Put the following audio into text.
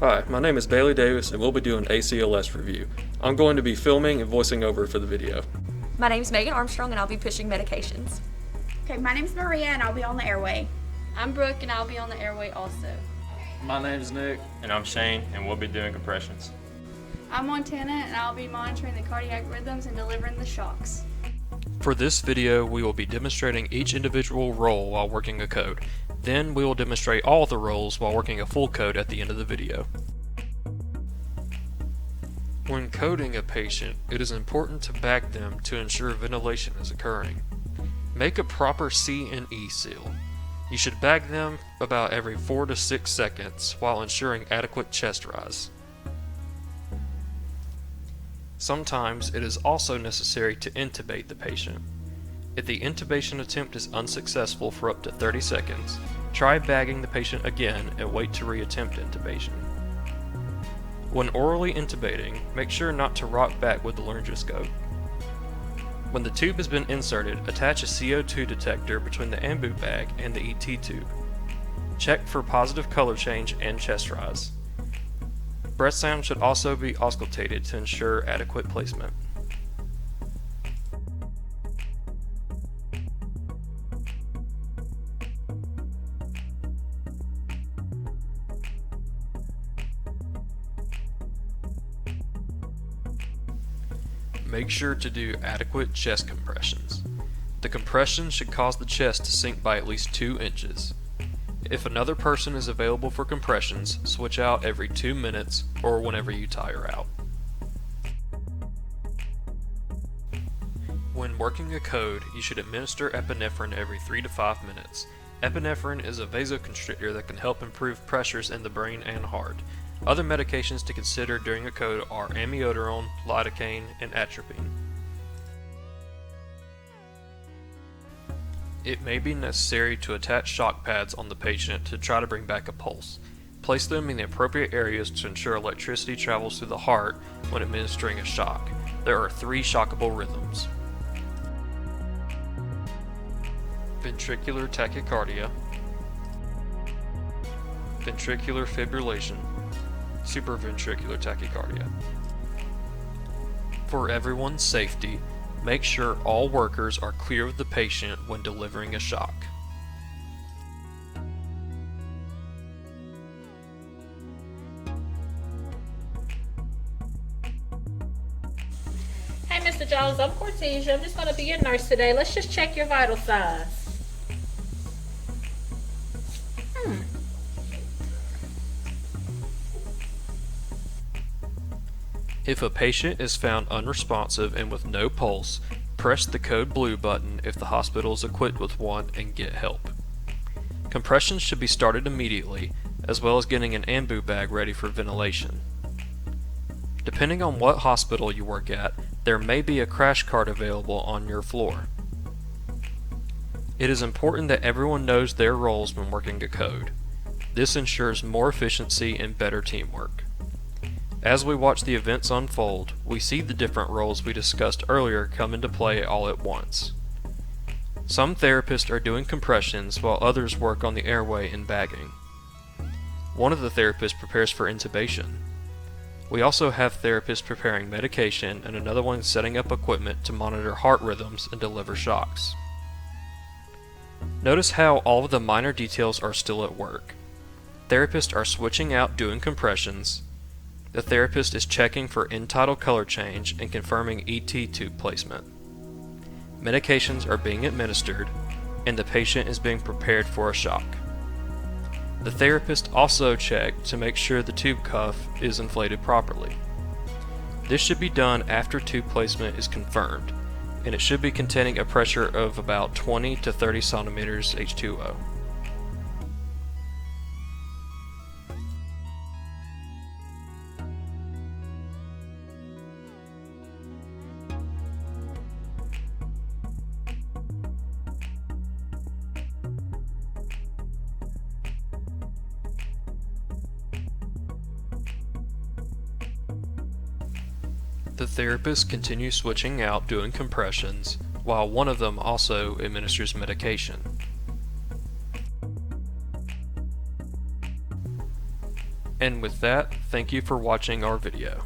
Hi, my name is Bailey Davis and we'll be doing ACLS review. I'm going to be filming and voicing over for the video. My name is Megan Armstrong and I'll be pushing medications. Okay, my name's Maria and I'll be on the airway. I'm Brooke and I'll be on the airway also. My name's Nick. And I'm Shane, and we'll be doing compressions. I'm Montana and I'll be monitoring the cardiac rhythms and delivering the shocks. For this video, we will be demonstrating each individual role while working a code. Then we will demonstrate all the roles while working a full code at the end of the video. When coding a patient, it is important to bag them to ensure ventilation is occurring. Make a proper C and E seal. You should bag them about every 4 to 6 seconds while ensuring adequate chest rise. Sometimes it is also necessary to intubate the patient. If the intubation attempt is unsuccessful for up to 30 seconds, try bagging the patient again and wait to reattempt intubation. When orally intubating, make sure not to rock back with the laryngoscope. When the tube has been inserted, attach a CO2 detector between the ambu bag and the ET tube. Check for positive color change and chest rise. Breath sound should also be auscultated to ensure adequate placement. Make sure to do adequate chest compressions. The compression should cause the chest to sink by at least 2 inches. If another person is available for compressions, switch out every 2 minutes or whenever you tire out. When working a code, you should administer epinephrine every 3 to 5 minutes. Epinephrine is a vasoconstrictor that can help improve pressures in the brain and heart. Other medications to consider during a code are amiodarone, lidocaine, and atropine. It may be necessary to attach shock pads on the patient to try to bring back a pulse. Place them in the appropriate areas to ensure electricity travels through the heart when administering a shock. There are 3 shockable rhythms: ventricular tachycardia, ventricular fibrillation, supraventricular tachycardia. For everyone's safety, make sure all workers are clear of the patient when delivering a shock. Hey, Mr. Jones, I'm Cortesia. I'm just going to be your nurse today. Let's just check your vital signs. If a patient is found unresponsive and with no pulse, press the code blue button if the hospital is equipped with one and get help. Compressions should be started immediately, as well as getting an ambu bag ready for ventilation. Depending on what hospital you work at, there may be a crash cart available on your floor. It is important that everyone knows their roles when working a code. This ensures more efficiency and better teamwork. As we watch the events unfold, we see the different roles we discussed earlier come into play all at once. Some therapists are doing compressions while others work on the airway and bagging. One of the therapists prepares for intubation. We also have therapists preparing medication and another one setting up equipment to monitor heart rhythms and deliver shocks. Notice how all of the minor details are still at work. Therapists are switching out doing compressions. The therapist is checking for end-tidal color change and confirming ET tube placement. Medications are being administered, and the patient is being prepared for a shock. The therapist also checked to make sure the tube cuff is inflated properly. This should be done after tube placement is confirmed, and it should be containing a pressure of about 20 to 30 centimeters H2O. The therapist continues switching out doing compressions, while one of them also administers medication. And with that, thank you for watching our video.